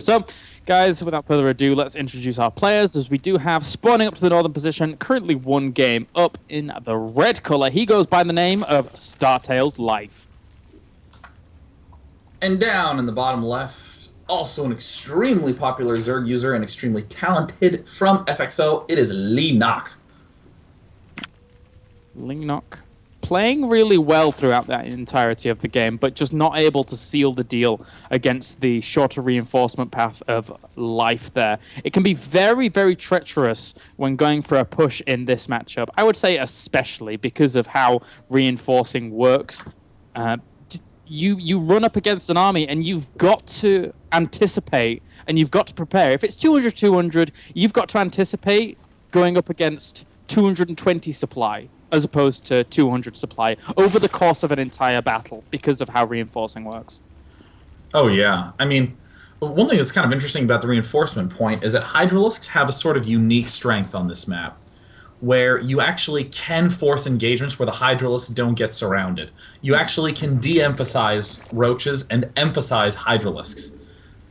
So, guys, without further ado, let's introduce our players, as we do have spawning up to the northern position, currently one game up in the red color. He goes by the name of StarTales Life. And down in the bottom left, also an extremely popular Zerg user and extremely talented from FXO, it is Leenock. Leenock playing really well throughout that entirety of the game, but just not able to seal the deal against the shorter reinforcement path of Life there. It can be very, very treacherous when going for a push in this matchup. I would say especially because of how reinforcing works. You run up against an army and you've got to anticipate and you've got to prepare. If it's 200-200, you've got to anticipate going up against 220 supply as opposed to 200 supply over the course of an entire battle because of how reinforcing works. Oh yeah, I mean, one thing that's kind of interesting about the reinforcement point is that Hydralisks have a sort of unique strength on this map, where you actually can force engagements where the Hydralisks don't get surrounded. You actually can de-emphasize Roaches and emphasize Hydralisks,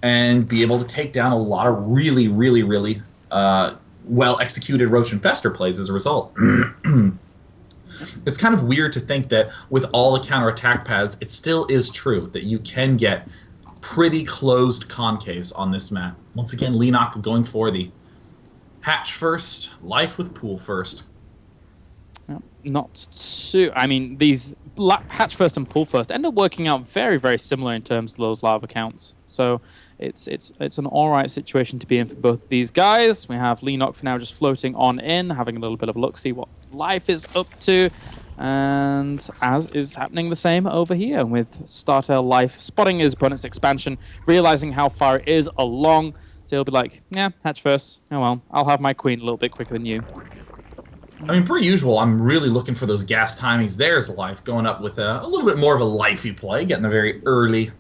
and be able to take down a lot of really, really, really well-executed Roach Infestor plays as a result. It's kind of weird to think that with all the counterattack paths, it still is true that you can get pretty closed concaves on this map. Once again, Leenock going for the hatch first, life with pool first. Not too... I mean, these hatch first and pool first end up working out very, very similar in terms of those lava counts. So it's an all-right situation to be in for both of these guys. We have Leenock for now just floating on in, having a little bit of a look, see what Life is up to. And as is happening the same over here with StarTale Life spotting his opponent's expansion, realizing how far it is along. So he'll be like, yeah, hatch first. Oh well, I'll have my queen a little bit quicker than you. I mean, per usual, I'm really looking for those gas timings. There's Life going up with a little bit more of a lifey play, getting a very early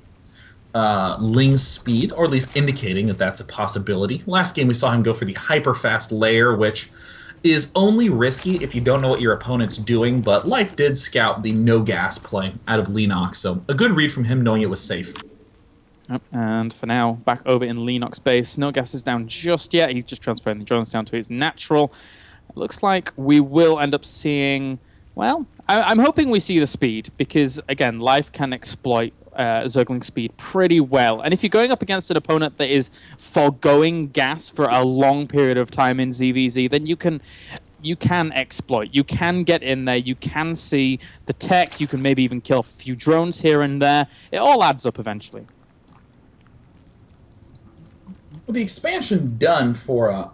Ling speed, or at least indicating that that's a possibility. Last game we saw him go for the hyper-fast layer, which is only risky if you don't know what your opponent's doing, but Life did scout the no-gas play out of Leenock, so a good read from him knowing it was safe. Yep, and for now, back over in Leenock's base. No gas is down just yet. He's just transferring the drones down to his natural. It looks like we will end up seeing... Well, I'm hoping we see the speed, because, again, Life can exploit Zergling speed pretty well. And if you're going up against an opponent that is foregoing gas for a long period of time in ZVZ, then you can exploit. You can get in there. You can see the tech. You can maybe even kill a few drones here and there. It all adds up eventually. With the expansion done for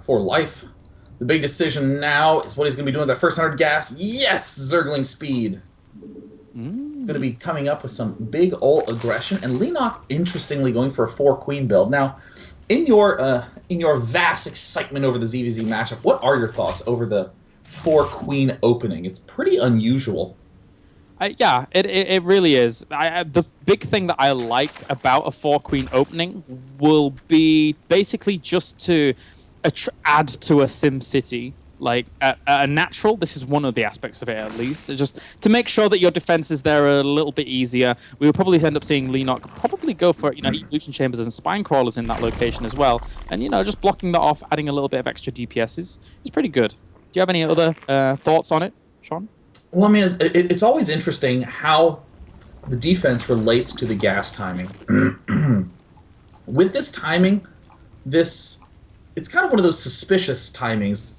for Life, the big decision now is what he's going to be doing with that first 100 gas. Yes, Zergling speed. Going to be coming up with some big ol' aggression, and Leenock, interestingly, going for a 4-queen build. Now, in your vast excitement over the ZVZ matchup, what are your thoughts over the 4-queen opening? It's pretty unusual. Yeah, it really is. The big thing that I like about a 4-queen opening will be basically just to add to a SimCity. Like a natural, this is one of the aspects of it at least, just to make sure that your defenses there are a little bit easier. We will probably end up seeing Leenock probably go for evolution chambers and spine crawlers in that location as well, and just blocking that off, adding a little bit of extra DPS is pretty good. Do you have any other thoughts on it, Sean? Well, I mean, it's always interesting how the defense relates to the gas timing. With this timing, it's kind of one of those suspicious timings.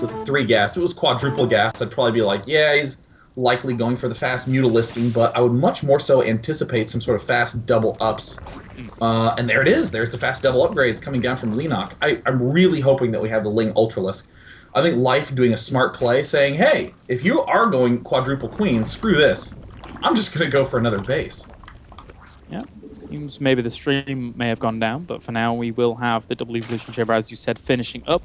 With 3 gas. If it was quadruple gas, I'd probably be like, yeah, he's likely going for the fast mutilisting, but I would much more so anticipate some sort of fast double ups. And there it is. There's the fast double upgrades coming down from Leenock. I'm really hoping that we have the Ling Ultralisk. I think Life doing a smart play, saying, hey, if you are going quadruple queen, screw this. I'm just going to go for another base. Yeah, it seems maybe the stream may have gone down, but for now we will have the double evolution chamber, as you said, finishing up.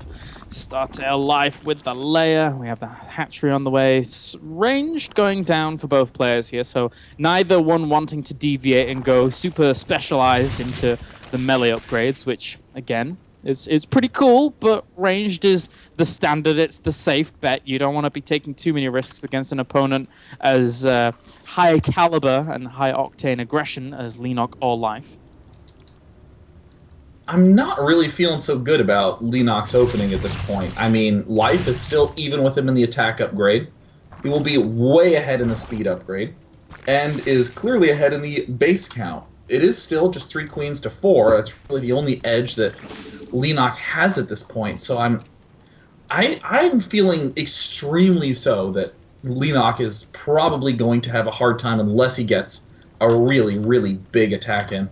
StarTale Life with the layer. We have the hatchery on the way. Ranged going down for both players here, so neither one wanting to deviate and go super specialized into the melee upgrades, which, again, it's pretty cool, but ranged is the standard. It's the safe bet. You don't want to be taking too many risks against an opponent as high caliber and high octane aggression as Leenock or Life. I'm not really feeling so good about Leenock's opening at this point. I mean, Life is still even with him in the attack upgrade. He will be way ahead in the speed upgrade, and is clearly ahead in the base count. It is still just 3 queens to 4. That's really the only edge that Leenock has at this point. So I'm feeling extremely so that Leenock is probably going to have a hard time unless he gets a really, really big attack in.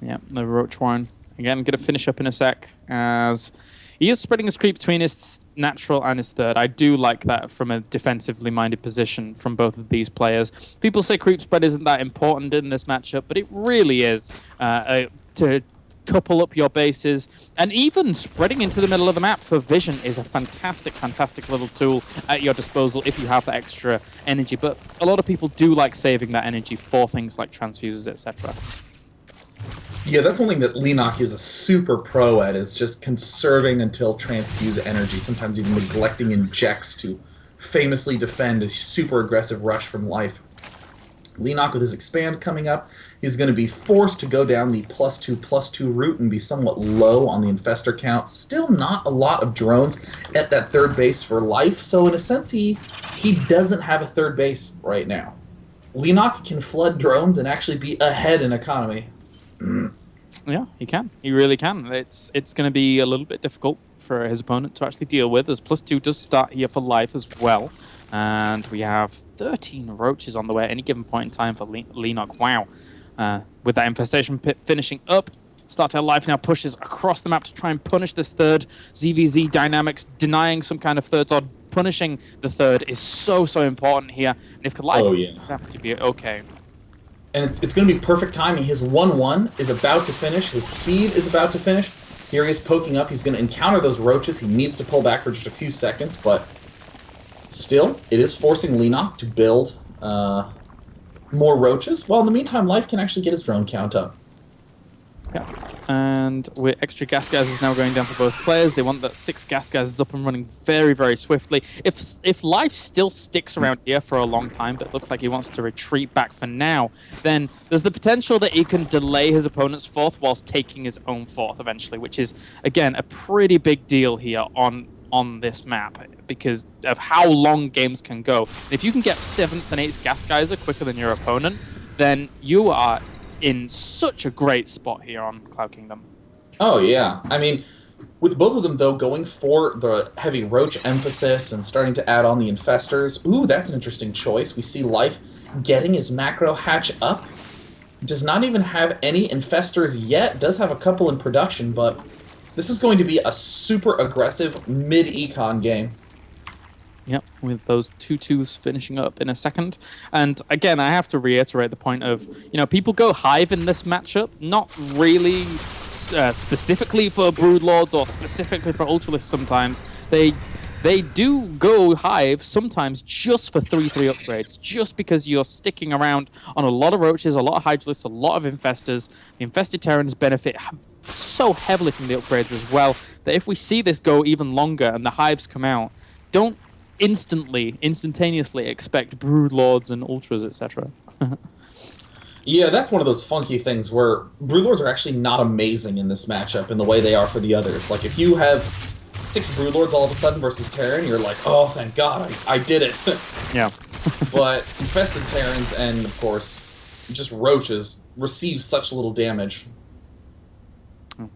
Yeah, the Roach one. Again, going to finish up in a sec, as he is spreading his creep between his natural and his third. I do like that from a defensively minded position from both of these players. People say creep spread isn't that important in this matchup, but it really is to couple up your bases. And even spreading into the middle of the map for vision is a fantastic, fantastic little tool at your disposal if you have that extra energy. But a lot of people do like saving that energy for things like transfuses, etc. Yeah, that's one thing that Leenock is a super pro at, is just conserving until transfuse energy, sometimes even neglecting injects to famously defend a super aggressive rush from Life. Leenock with his expand coming up, he's going to be forced to go down the +2/+2 route and be somewhat low on the infestor count. Still not a lot of drones at that third base for Life, so in a sense he doesn't have a third base right now. Leenock can flood drones and actually be ahead in economy. Yeah, he can. He really can. It's going to be a little bit difficult for his opponent to actually deal with, as +2 does start here for Life as well. And we have 13 roaches on the way at any given point in time for Leenock. Wow. With that infestation pit finishing up, Startail Life now pushes across the map to try and punish this third. ZVZ dynamics denying some kind of third, or punishing the third is so, so important here. And if Life happen to be okay. And it's going to be perfect timing. His 1-1 is about to finish. His speed is about to finish. Here he is poking up. He's going to encounter those roaches. He needs to pull back for just a few seconds, but still, it is forcing Leenock to build more roaches, while in the meantime, Life can actually get his drone count up. Yeah, and with extra gas gases now going down for both players, they want that 6 gas gases up and running very, very swiftly. If Life still sticks around here for a long time, but it looks like he wants to retreat back for now, then there's the potential that he can delay his opponent's 4th whilst taking his own 4th eventually, which is, again, a pretty big deal here on this map because of how long games can go. And if you can get 7th and 8th gas geyser quicker than your opponent, then you are in such a great spot here on Cloud Kingdom. Oh, yeah. I mean, with both of them, though, going for the heavy roach emphasis and starting to add on the infestors, ooh, that's an interesting choice. We see Life getting his macro hatch up. Does not even have any infestors yet. Does have a couple in production, but this is going to be a super aggressive mid-econ game. Yep, with those 2-2s finishing up in a second. And again, I have to reiterate the point of, people go Hive in this matchup, not really specifically for Broodlords or specifically for Ultralisks sometimes. They do go Hive sometimes just for 3/3 upgrades, just because you're sticking around on a lot of Roaches, a lot of Hydralisks, a lot of Infestors. The Infested Terrans benefit so heavily from the upgrades as well, that if we see this go even longer and the Hives come out, don't instantaneously expect Broodlords and Ultras, etc. Yeah, that's one of those funky things where Broodlords are actually not amazing in this matchup in the way they are for the others. Like, if you have 6 Broodlords all of a sudden versus Terran, you're like, oh, thank God, I did it. Yeah. But Infested Terrans and, of course, just Roaches receive such little damage.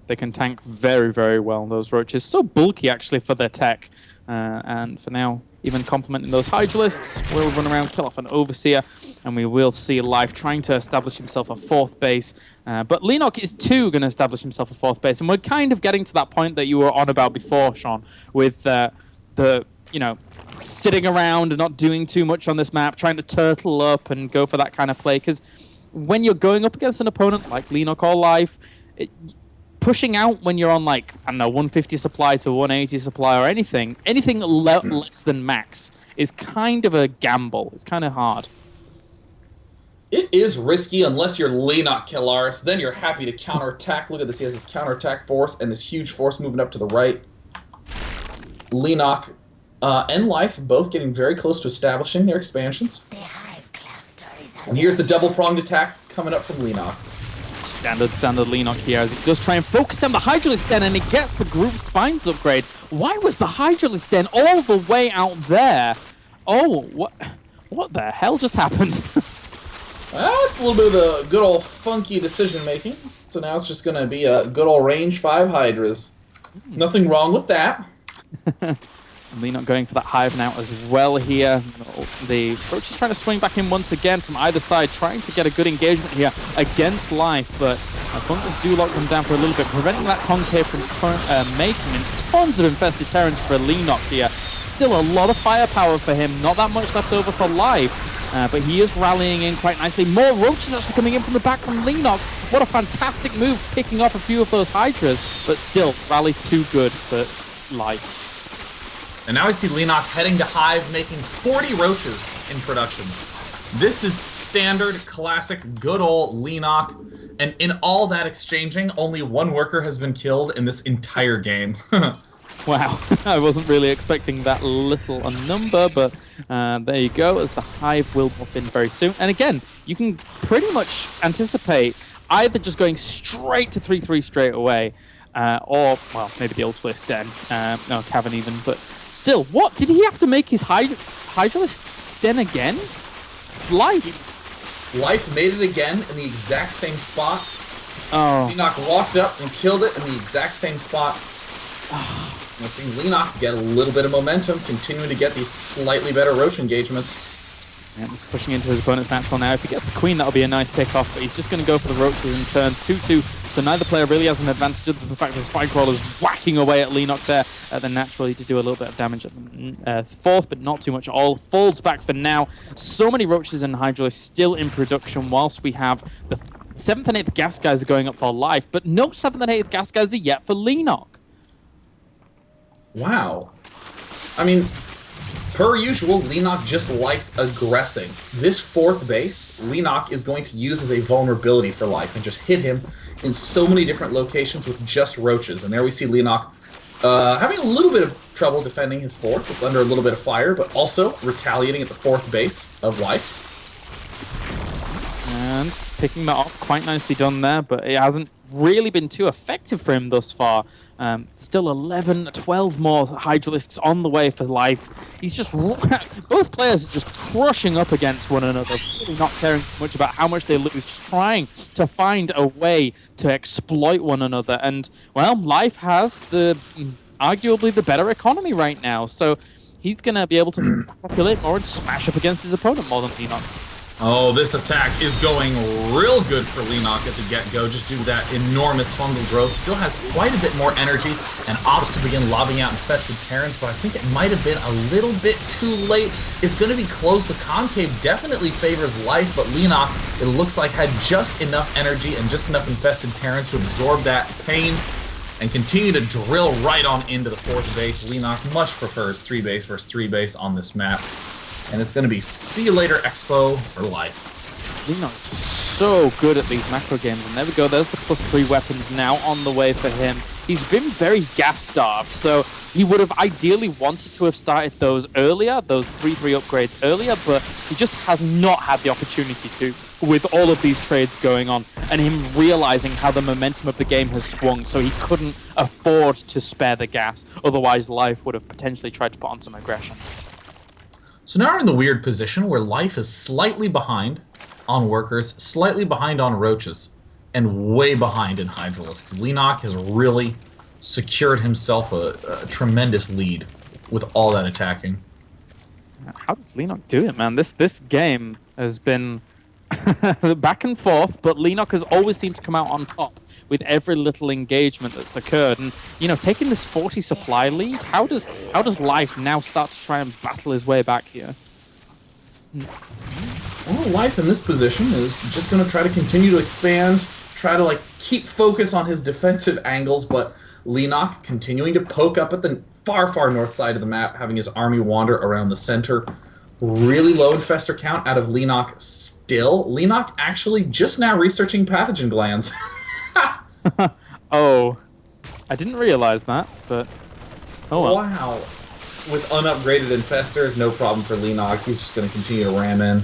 They can tank very, very well, those Roaches. So bulky, actually, for their tech. And for now, even complementing those Hydralisks, we'll run around, kill off an Overseer, and we will see Life trying to establish himself a 4th base. But Leenock is too going to establish himself a 4th base, and we're kind of getting to that point that you were on about before, Sean, with sitting around and not doing too much on this map, trying to turtle up and go for that kind of play. Because when you're going up against an opponent like Leenock or Life, pushing out when you're on, like, I don't know, 150 supply to 180 supply or anything less than max is kind of a gamble. It's kind of hard. It is risky unless you're Leenock Killaris. Then you're happy to counterattack. Look at this. He has his counterattack force and this huge force moving up to the right. Leenock and Life both getting very close to establishing their expansions. And here's the double-pronged attack coming up from Leenock. Standard Leenock here as he does try and focus down the Hydralisk Den, and he gets the Groove Spines upgrade. Why was the Hydralisk Den all the way out there? Oh, what the hell just happened? It's a little bit of the good old funky decision making. So now it's just going to be a good old range 5 Hydras. Nothing wrong with that. Leenock going for that Hive now as well here. The Roach is trying to swing back in once again from either side, trying to get a good engagement here against Life, but Abundance do lock them down for a little bit, preventing that concave from making, and tons of infested Terrans for Leenock here. Still a lot of firepower for him, not that much left over for Life, but he is rallying in quite nicely. More Roaches actually coming in from the back from Leenock. What a fantastic move, picking off a few of those Hydras, but still, rally too good for Life. And now I see Leenock heading to Hive, making 40 Roaches in production. This is standard, classic, good old Leenock. And in all that exchanging, only one worker has been killed in this entire game. Wow, I wasn't really expecting that little a number, but there you go, as the Hive will pop in very soon. And again, you can pretty much anticipate either just going straight to 3-3 straight away, or, well, maybe the Ultimus Den, no, Cavern even, but still, what? Did he have to make his Hydralisk Den again? Life made it again in the exact same spot. Oh. Leenock walked up and killed it in the exact same spot. We're seeing Leenock get a little bit of momentum, continuing to get these slightly better Roach engagements. Yeah, just pushing into his opponent's natural now. If he gets the Queen, that'll be a nice pick-off, but he's just going to go for the Roaches in turn 2-2, so neither player really has an advantage other than the fact that Spinecrawler's whacking away at Leenock there, then naturally to do a little bit of damage at the fourth, but not too much at all. Falls back for now. So many Roaches and Hydralisks still in production, whilst we have the 7th and 8th gas guys are going up for Life, but no 7th and 8th gas guys are yet for Leenock. Wow. I mean, per usual, Leenock just likes aggressing. This 4th base, Leenock is going to use as a vulnerability for Life and just hit him in so many different locations with just Roaches. And there we see Leenock having a little bit of trouble defending his 4th. It's under a little bit of fire, but also retaliating at the 4th base of Life. And picking that off, quite nicely done there, but it hasn't really been too effective for him thus far. Still 11, 12 more Hydralisks on the way for Life. He's just... both players are just crushing up against one another, really not caring too much about how much they lose, just trying to find a way to exploit one another. And, well, Life has the arguably the better economy right now, so he's going to be able to populate more and smash up against his opponent more than Leenock. Oh, this attack is going real good for Leenock at the get-go, just due to that enormous fungal growth. Still has quite a bit more energy and opts to begin lobbing out infested Terrans, but I think it might have been a little bit too late. It's going to be close. The concave definitely favors Life, but Leenock, it looks like, had just enough energy and just enough infested Terrans to absorb that pain and continue to drill right on into the 4th base. Leenock much prefers 3 base versus 3 base on this map. And it's going to be see you later Expo for Life. Leenock is so good at these macro games, and there we go, there's the +3 weapons now on the way for him. He's been very gas-starved, so he would have ideally wanted to have started those earlier, those 3-3 upgrades earlier, but he just has not had the opportunity to, with all of these trades going on, and him realizing how the momentum of the game has swung, so he couldn't afford to spare the gas, otherwise Life would have potentially tried to put on some aggression. So now we're in the weird position where Life is slightly behind on workers, slightly behind on Roaches, and way behind in Hydralisks. Leenock has really secured himself a tremendous lead with all that attacking. How does Leenock do it, man? This game has been back and forth, but Leenock has always seemed to come out on top with every little engagement that's occurred. And, you know, taking this 40 supply lead, how does Life now start to try and battle his way back here? Well, Life in this position is just going to try to continue to expand, try to, like, keep focus on his defensive angles, but Leenock continuing to poke up at the far, far north side of the map, having his army wander around the center. Really low infestor count out of Leenock still. Leenock actually just now researching pathogen glands. Oh, I didn't realize that, but oh well. Wow. With unupgraded infestors, no problem for Leenock. He's just going to continue to ram in.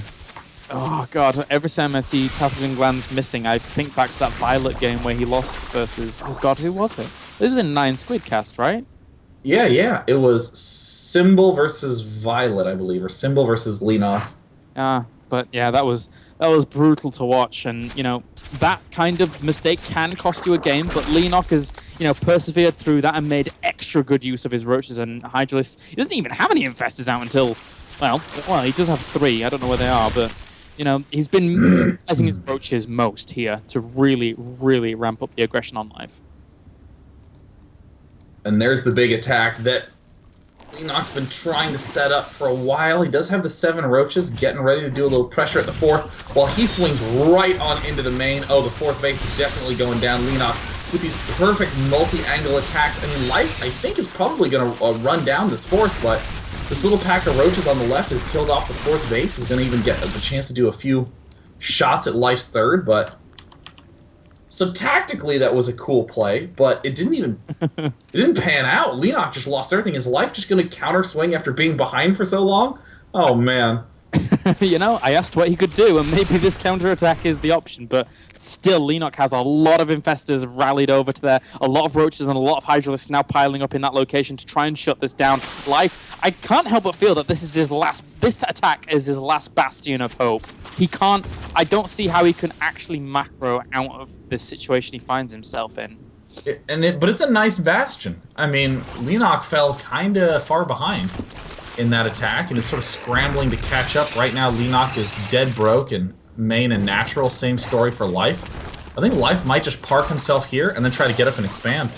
Oh god, every time I see pathogen glands missing, I think back to that Violet game where he lost versus, oh god, who was it? This was in IronSquid cast, right? Yeah, yeah. It was Symbol versus Violet, I believe, or Symbol versus Leenock. But yeah, that was brutal to watch, and you know that kind of mistake can cost you a game. But Leenock has persevered through that and made extra good use of his roaches and Hydralisks. He doesn't even have any infestors out until well, he does have 3. I don't know where they are, but he's been utilizing his roaches most here to really, really ramp up the aggression on life. And there's the big attack that Leenock's been trying to set up for a while. He does have the 7 roaches, getting ready to do a little pressure at the 4th, while he swings right on into the main. Oh, the 4th base is definitely going down. Leenock with these perfect multi-angle attacks. I mean, Life, I think, is probably going to run down this force, but this little pack of roaches on the left has killed off the 4th base. Is going to even get the chance to do a few shots at Life's 3rd, but... So tactically, that was a cool play, but it didn't pan out. Leenock just lost everything. Is Life just going to counter swing after being behind for so long? Oh man. I asked what he could do, and maybe this counterattack is the option, but still, Leenock has a lot of infestors rallied over to there, a lot of roaches and a lot of Hydralisks now piling up in that location to try and shut this down. Life, I can't help but feel that this attack is his last bastion of hope. I don't see how he can actually macro out of this situation he finds himself in. But it's a nice bastion. I mean, Leenock fell kind of far behind in that attack, and is sort of scrambling to catch up. Right now, Leenock is dead broke, and main and natural, same story for Life. I think Life might just park himself here and then try to get up and expand.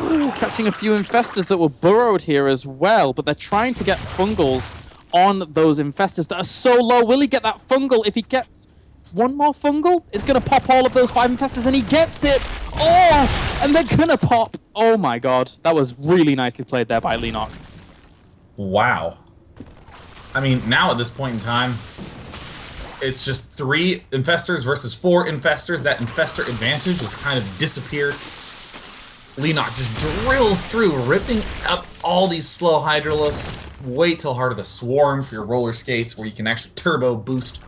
Ooh, catching a few infestors that were burrowed here as well, but they're trying to get fungals on those infestors that are so low. Will he get that fungal? If he gets one more fungal, it's going to pop all of those 5 infestors, and he gets it! Oh! And they're going to pop! Oh my god. That was really nicely played there by Leenock. Wow. I mean, now at this point in time, it's just 3 infestors versus 4 infestors. That infestor advantage has kind of disappeared. Leenock just drills through, ripping up all these slow Hydralisks. Wait till Heart of the Swarm for your roller skates, where you can actually turbo boost.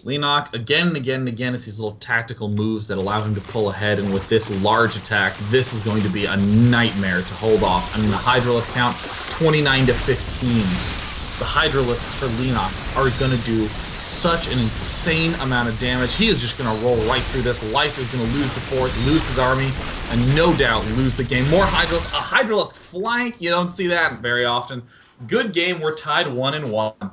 Leenock, again and again and again, it's these little tactical moves that allow him to pull ahead, and with this large attack, this is going to be a nightmare to hold off. I mean, the Hydralisk count, 29 to 15. The Hydralisks for Leenock are going to do such an insane amount of damage. He is just going to roll right through this. Life is going to lose the 4th, lose his army, and no doubt lose the game. More Hydralisk, a Hydralisk flank, you don't see that very often. Good game, we're tied 1-1.